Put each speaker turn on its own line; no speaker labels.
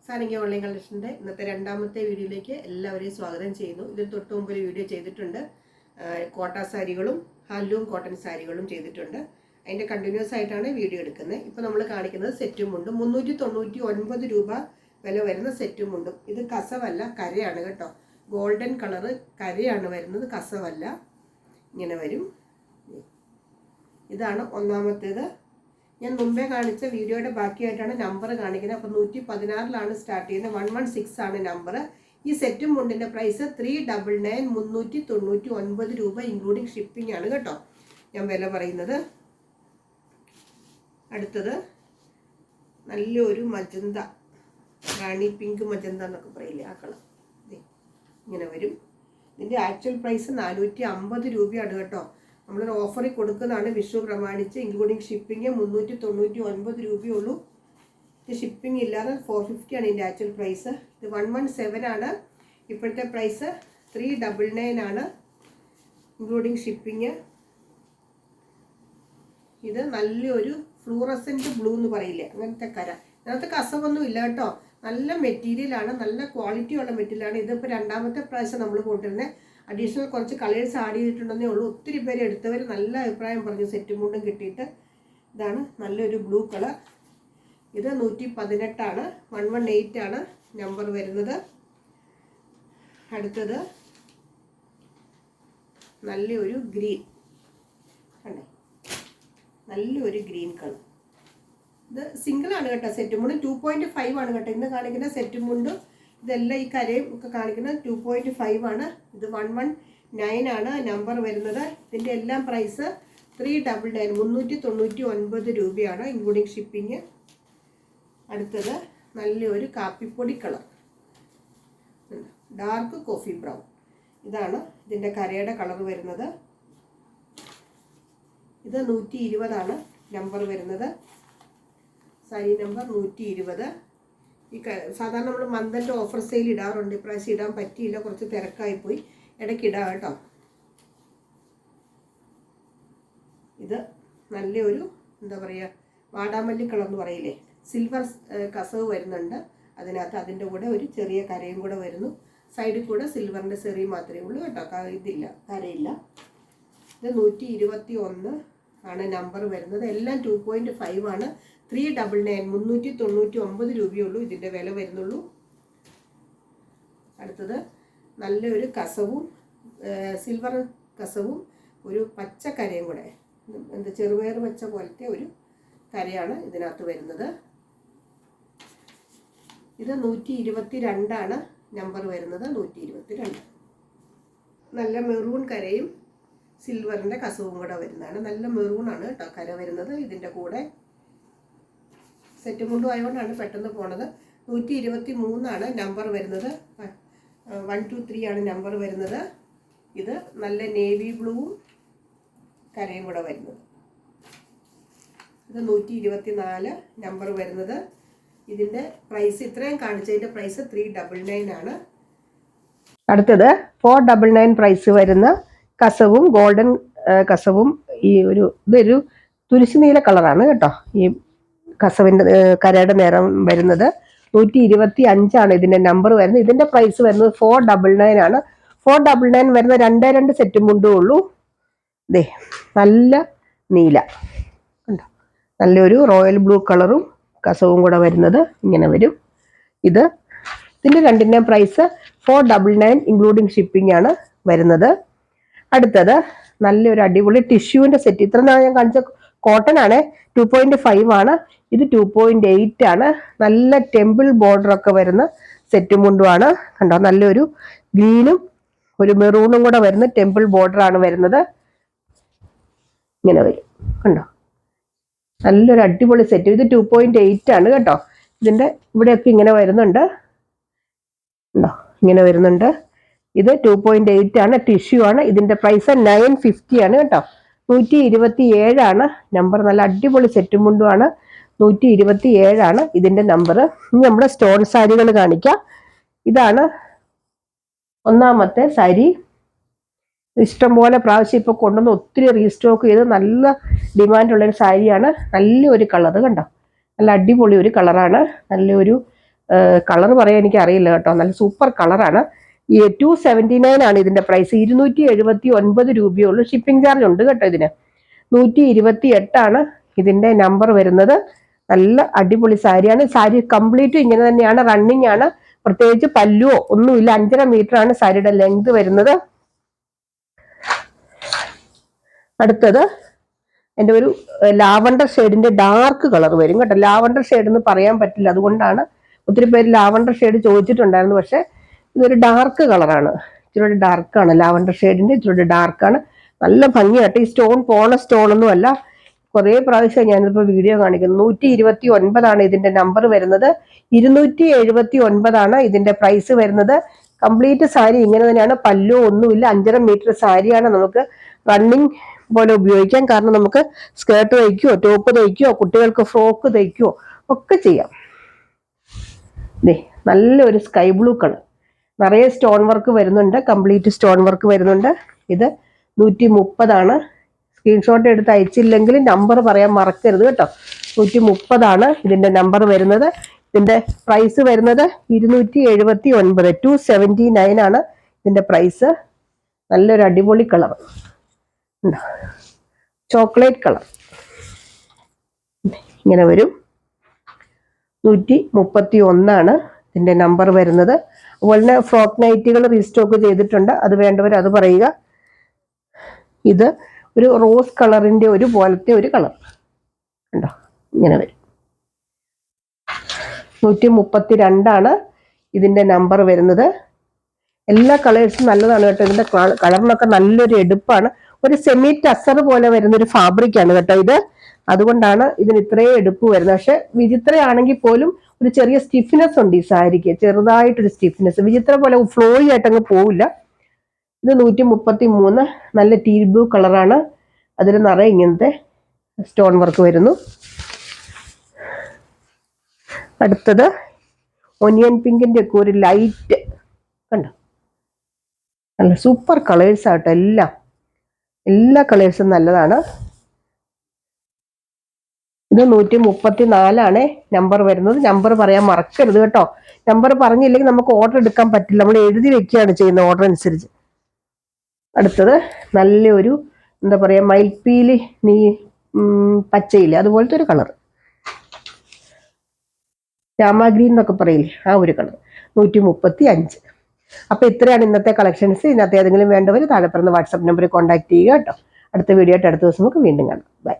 സാനിക online കളക്ഷൻ്റെ ഇന്നത്തെ രണ്ടാമത്തെ വീഡിയോയിലേക്ക് എല്ലാവരെയും സ്വാഗതം ചെയ്യുന്നു. ഇതിന് തൊട്ട് മുമ്പ് ഒരു വീഡിയോ ചെയ്തിട്ടുണ്ട്. കോട്ട സാരികളും ഹാൻഡ്ലൂം കോട്ടൺ സാരികളും ചെയ്തിട്ടുണ്ട്. അതിൻ്റെ കണ്ടിന്യൂസ് ആയിട്ടാണ് വീഡിയോ എടുക്കുന്നത്. ഇപ്പോൾ നമ്മൾ കാണിക്കുന്നത് സെറ്റും മുണ്ടും 399 രൂപ വില വരുന്ന സെറ്റും മുണ്ടും. ഇത് കസവല്ല, കരയാണ് കേട്ടോ. ഗോൾഡൻ കളറ് കരയാണ് വരുന്നത്, കസവല്ല. ഇങ്ങനെ വരും. ഇതാണ് ഒന്നാമത്തേത്. ഞാൻ മുമ്പേ കാണിച്ച വീഡിയോയുടെ ബാക്കിയായിട്ടാണ് നമ്പർ കാണിക്കുന്നത്. അപ്പോൾ 116 സ്റ്റാർട്ട് ചെയ്യുന്നത്, 116 ആണ് നമ്പർ. ഈ സെറ്റും മുണ്ടിൻ്റെ പ്രൈസ് 399 399 രൂപ ഇൻക്ലൂഡിങ് ഷിപ്പിംഗ് ആണ് കേട്ടോ ഞാൻ വില പറയുന്നത്. അടുത്തത് നല്ലൊരു മജന്ത, റാണി പിങ്ക് മജന്ത എന്നൊക്കെ പറയില്ലേ, ആ കളർ. ഇങ്ങനെ വരും. ഇതിൻ്റെ ആക്ച്വൽ പ്രൈസ് 450 രൂപയാണ് കേട്ടോ. നമ്മളൊരു ഓഫറിൽ കൊടുക്കുന്നതാണ് വിഷു പ്രമാണിച്ച്. ഇൻക്ലൂഡിങ് ഷിപ്പിംഗ് 399 രൂപയുള്ളൂ. ഇത് ഷിപ്പിംഗ് ഇല്ലാതെ 450 ആണ് ഇതിൻ്റെ ആക്ച്വൽ പ്രൈസ്. ഇത് 117 ആണ് ഇപ്പോഴത്തെ പ്രൈസ്. 399 ആണ് ഇൻക്ലൂഡിങ് ഷിപ്പിംഗ്. ഇത് നല്ലൊരു ഫ്ലൂറസെൻറ്റ് ബ്ലൂ എന്ന് പറയില്ലേ, അങ്ങനത്തെ കര. ഇതിനകത്ത് കസവൊന്നും ഇല്ല കേട്ടോ. നല്ല മെറ്റീരിയലാണ്, നല്ല ക്വാളിറ്റി ഉള്ള മെറ്റീരിയലാണ്. ഇതിപ്പോൾ രണ്ടാമത്തെ പ്രാവശ്യം നമ്മൾ കൊണ്ടുവരുന്നത്. അഡീഷണൽ കുറച്ച് കളേഴ്സ് ആഡ് ചെയ്തിട്ടുണ്ടെന്നേ ഉള്ളൂ. ഒത്തിരി പേര് എടുത്തവർ നല്ല അഭിപ്രായം പറഞ്ഞു സെറ്റും മുണ്ടും കിട്ടിയിട്ട്. ഇതാണ് നല്ലൊരു ബ്ലൂ കളർ. ഇത് 118 ആണ്, 118 ആണ് നമ്പർ വരുന്നത്. അടുത്തത് നല്ലൊരു ഗ്രീൻ കണ്ടേ, നല്ലൊരു ഗ്രീൻ കളർ. ഇത് സിംഗിളാണ് കേട്ടോ. സെറ്റും മുണ്ടും 2.5 ആണ് കേട്ടോ ഇന്ന് കാണിക്കുന്ന സെറ്റും മുണ്ടും. ഇതെല്ലാം ഈ കരയും ഒക്കെ കാണിക്കുന്നത് 2.5 ആണ്. ഇത് 119 ആണ് നമ്പർ വരുന്നത്. ഇതിൻ്റെ എല്ലാം പ്രൈസ് 399 399 രൂപയാണ് ഇൻക്ലൂഡിങ് ഷിപ്പിംഗ്. അടുത്തത് നല്ലൊരു കാപ്പിപ്പൊടി കളർ, ഡാർക്ക് കോഫി ബ്രൗൺ. ഇതാണ് ഇതിൻ്റെ കരയുടെ കളർ വരുന്നത്. ഇത് 120 ആണ് നമ്പർ വരുന്നത്. സാരി നമ്പർ 120. ഈ സാധാരണ നമ്മൾ മന്തിൻ്റെ ഓഫർ സെയിൽ ഇടാറുണ്ട്. ഇപ്രാവശ്യം ഇടാൻ പറ്റിയില്ല, കുറച്ച് തിരക്കായിപ്പോയി. ഇടയ്ക്ക് ഇടാം കേട്ടോ. ഇത് നല്ലൊരു എന്താ പറയുക, വാടാമല്ലി കളർ എന്ന് പറയില്ലേ, സിൽവർ കസവ് വരുന്നുണ്ട് അതിനകത്ത്. അതിൻ്റെ കൂടെ ഒരു ചെറിയ കരയും കൂടെ വരുന്നു. സൈഡിൽ കൂടെ സിൽവറിൻ്റെ ചെറിയ മാത്രമേ ഉള്ളൂ കേട്ടോ, ഇതില്ല, കരയില്ല. ഇത് 121 ആണ് നമ്പർ വരുന്നത്. എല്ലാം 2.5 ആണ്. 399 399 രൂപയുള്ളൂ ഇതിൻ്റെ വില വരുന്നുള്ളൂ. അടുത്തത് നല്ലൊരു കസവും സിൽവർ കസവും ഒരു പച്ച കരയും കൂടെ, എന്താ ചെറുപയർ വെച്ച പോലത്തെ ഒരു കരയാണ് ഇതിനകത്ത് വരുന്നത്. ഇത് 122 ആണ് നമ്പർ വരുന്നത്. 122 നല്ല മെറൂൺ കരയും സിൽവറിൻ്റെ കസവും കൂടെ വരുന്നതാണ്. നല്ല മെറൂണാണ് കേട്ടോ കര വരുന്നത്. ഇതിൻ്റെ കൂടെ സെറ്റ് മുണ്ടും ആയതുകൊണ്ടാണ് പെട്ടെന്ന് പോണത്. 123 ആണ് നമ്പർ വരുന്നത്. 123 ആണ് നമ്പർ വരുന്നത്. ഇത് നല്ല നേവി ബ്ലൂവും കരയും കൂടെ വരുന്നത്. ഇത് 124 നമ്പർ വരുന്നത്. ഇതിൻ്റെ പ്രൈസ് ഇത്രയും കാണിച്ചതിൻ്റെ പ്രൈസ് 399 ആണ്. അടുത്തത് 499 പ്രൈസ് വരുന്ന കസവും ഗോൾഡൻ കസവും. ഇതൊരു തുരിശു നീല കളറാണ് കേട്ടോ ഈ കസവിൻ്റെ കരയുടെ നിറം വരുന്നത്. 125 ആണ് ഇതിൻ്റെ നമ്പർ വരുന്നത്. ഇതിൻ്റെ പ്രൈസ് വരുന്നത് 499 ആണ്. 499 വരുന്ന 2 സെറ്റും മുണ്ടും ഉള്ളൂ. ദേ നല്ല നീല കണ്ടോ, നല്ലൊരു റോയൽ ബ്ലൂ കളറും കസവും കൂടെ വരുന്നത് ഇങ്ങനെ വരും. ഇതിൻ്റെ രണ്ടിൻ്റെയും പ്രൈസ് 499 ഇൻക്ലൂഡിങ് ഷിപ്പിംഗ് ആണ് വരുന്നത്. അടുത്തത് നല്ലൊരു അടിപൊളി ടിഷ്യൂവിൻ്റെ സെറ്റ്. ഇത്ര നാൾ ഞാൻ കാണിച്ച കോട്ടൺ ആണ്, 2.5 ആണ്. ഇത് 2.8 ആണ്. നല്ല ടെമ്പിൾ ബോർഡർ ഒക്കെ വരുന്ന സെറ്റും മുണ്ടുമാണ് കണ്ടോ. നല്ലൊരു ഗ്രീനും ഒരു മെറൂണും കൂടെ വരുന്ന ടെമ്പിൾ ബോർഡർ ആണ് വരുന്നത്. ഇങ്ങനെ വരും കണ്ടോ, നല്ലൊരു അടിപൊളി സെറ്റ്. ഇത് 2.8 ആണ് കേട്ടോ. ഇതിൻ്റെ ഇവിടെയൊക്കെ ഇങ്ങനെ വരുന്നുണ്ട് കണ്ടോ, ഇങ്ങനെ വരുന്നുണ്ട്. ഇത് 2.8 ആണ്, ടിഷ്യൂ ആണ്. ഇതിൻ്റെ പ്രൈസ് 950 ആണ് കേട്ടോ. 127 ആണ് നമ്പർ. നല്ല അടിപൊളി സെറ്റും മുണ്ടുമാണ്. 127 ആണ് ഇതിൻ്റെ നമ്പർ. ഇനി നമ്മുടെ സ്റ്റോൺ സാരികൾ കാണിക്കാം. ഇതാണ് ഒന്നാമത്തെ സാരി. ഇഷ്ടംപോലെ പ്രാവശ്യം ഇപ്പോൾ കൊണ്ടുവന്ന് ഒത്തിരി റീസ്റ്റോക്ക് ചെയ്ത് നല്ല ഡിമാൻഡുള്ളൊരു സാരിയാണ്. നല്ലൊരു കളറ് കണ്ടോ, നല്ല അടിപൊളി ഒരു കളറാണ്. നല്ലൊരു കളർ പറയാൻ എനിക്ക് അറിയില്ല കേട്ടോ. നല്ല സൂപ്പർ കളറാണ്. ഈ 279 ആണ് ഇതിന്റെ പ്രൈസ്. 279 രൂപയേ ഉള്ളൂ. ഷിപ്പിംഗ് ചാർജ് ഉണ്ട് കേട്ടോ ഇതിന്. 128 ഇതിന്റെ നമ്പർ വരുന്നത്. നല്ല അടിപൊളി സാരിയാണ്. സാരി കംപ്ലീറ്റ് ഇങ്ങനെ തന്നെയാണ്, റണ്ണിങ് ആണ്. പ്രത്യേകിച്ച് പല്ലുവോ ഒന്നുമില്ല. 5.5 മീറ്റർ ആണ് സാരിയുടെ ലെങ്ത് വരുന്നത്. അടുത്തത് എൻ്റെ ഒരു ലാവണ്ടർ ഷെയ്ഡിന്റെ ഡാർക്ക് കളർ വരും കേട്ടോ. ലാവണ്ടർ ഷെയ്ഡ് എന്ന് പറയാൻ പറ്റില്ല, അതുകൊണ്ടാണ് ഒത്തിരി പേര് ലാവണ്ടർ ഷെയ്ഡ് ചോദിച്ചിട്ടുണ്ടായിരുന്നു. പക്ഷെ ഇതൊരു ഡാർക്ക് കളറാണ്, ഇച്ചിരി ഡാർക്കാണ്. ലാവണ്ടർ ഷെയ്ഡിന്റെ ഇച്ചിരി ഡാർക്കാണ്. നല്ല ഭംഗിയായിട്ട്. ഈ സ്റ്റോൺ പോണ സ്റ്റോൺ ഒന്നും അല്ല. കുറേ പ്രാവശ്യം ഞാനിപ്പോൾ വീഡിയോ കാണിക്കുന്നു. 129 ഇതിന്റെ നമ്പർ വരുന്നത്. 279 ഇതിന്റെ പ്രൈസ് വരുന്നത്. കംപ്ലീറ്റ് സാരി ഇങ്ങനെ തന്നെയാണ്. പല്ലോ ഒന്നുമില്ല. 5.5 മീറ്റർ സാരിയാണ്. നമുക്ക് റണ്ണിങ് പോലെ ഉപയോഗിക്കാം. കാരണം നമുക്ക് സ്കേർട്ട് തയ്ക്കുകയോ ടോപ്പ് തയ്ക്കുകയോ കുട്ടികൾക്ക് ഫ്രോക്ക് തയ്ക്കുകയോ ഒക്കെ ചെയ്യാം. നല്ലൊരു സ്കൈ ബ്ലൂ കളർ, നിറയെ സ്റ്റോൺ വർക്ക് വരുന്നുണ്ട്. കംപ്ലീറ്റ് സ്റ്റോൺ വർക്ക് വരുന്നുണ്ട്. ഇത് 130. സ്ക്രീൻഷോട്ട് എടുത്ത് അയച്ചില്ലെങ്കിൽ നമ്പർ പറയാൻ മറക്കരുത് കേട്ടോ. 130 ഇതിന്റെ നമ്പർ വരുന്നത്. ഇതിന്റെ പ്രൈസ് വരുന്നത് 279. 279 ഇതിന്റെ പ്രൈസ്. നല്ലൊരു അടിപൊളി കളർ, ചോക്ലേറ്റ് കളർ ഇങ്ങനെ വരും. 131 ഇതിന്റെ നമ്പർ വരുന്നത്. അതുപോലെ തന്നെ ഫ്രോക്ക് നൈറ്റുകൾ റീസ്റ്റോക്ക് ചെയ്തിട്ടുണ്ട്. അത് വേണ്ടവർ അത് പറയുക. ഇത് ഒരു റോസ് കളറിന്റെ ഒരു പോലത്തെ ഒരു കളർ കണ്ടോ, ഇങ്ങനെ വരും. 132 ഇതിന്റെ നമ്പർ വരുന്നത്. എല്ലാ കളേഴ്സും നല്ലതാണ് കേട്ടോ. ഇതിന്റെ കളറിനൊക്കെ നല്ലൊരു എടുപ്പാണ്. ഒരു സെമി ടസർ പോലെ വരുന്ന ഒരു ഫാബ്രിക് ആണ് കേട്ടോ ഇത്. അതുകൊണ്ടാണ് ഇതിന് ഇത്രയും എടുപ്പ് വരുന്നത്. പക്ഷെ വിചിത്രയാണെങ്കിൽ പോലും ഒരു ചെറിയ സ്റ്റിഫ്നെസ് ഉണ്ട് ഈ സാരിക്ക്, ചെറുതായിട്ടൊരു സ്റ്റിഫ്നെസ്. വിചിത്ര പോലെ ഫ്ലോയി ആയിട്ടങ്ങ് പോവില്ല. ഇത് 133 നല്ല ടീ ബ്ലൂ കളറാണ്. അതിൽ നിറയെ ഇങ്ങനത്തെ സ്റ്റോൺ വർക്ക് വരുന്നു. അടുത്തത് ഒനിയൻ പിങ്കിന്റെ ഒക്കെ ഒരു ലൈറ്റ് കണ്ടോ, നല്ല സൂപ്പർ കളേഴ്സ് ആട്ടോ. എല്ലാ കളേഴ്സും നല്ലതാണ്. ഇത് 134 നമ്പർ വരുന്നത്. നമ്പർ പറയാൻ മറക്കരുത് കേട്ടോ. നമ്പർ പറഞ്ഞില്ലെങ്കിൽ നമുക്ക് ഓർഡർ എടുക്കാൻ പറ്റില്ല. നമ്മൾ എഴുതി വെക്കുകയാണ് ചെയ്യുന്നത് ഓർഡർ അനുസരിച്ച്. അടുത്തത് നല്ലൊരു എന്താ പറയാ, മയിൽപ്പീലി പച്ചയില്ലേ, അതുപോലത്തെ ഒരു കളർ, രാമാഗ്രീൻ എന്നൊക്കെ പറയില്ലേ, ആ ഒരു കളർ. 135. അപ്പൊ ഇത്രയാണ് ഇന്നത്തെ കളക്ഷൻസ്. ഇതിനകത്ത് ഏതെങ്കിലും വേണ്ടവർ താഴെ പറഞ്ഞ വാട്സാപ്പ് നമ്പറിൽ കോൺടാക്ട് ചെയ്യുക കേട്ടോ. അടുത്ത വീഡിയോ ആയിട്ട് അടുത്ത ദിവസം നമുക്ക് വീണ്ടും കാണാം. ബൈ.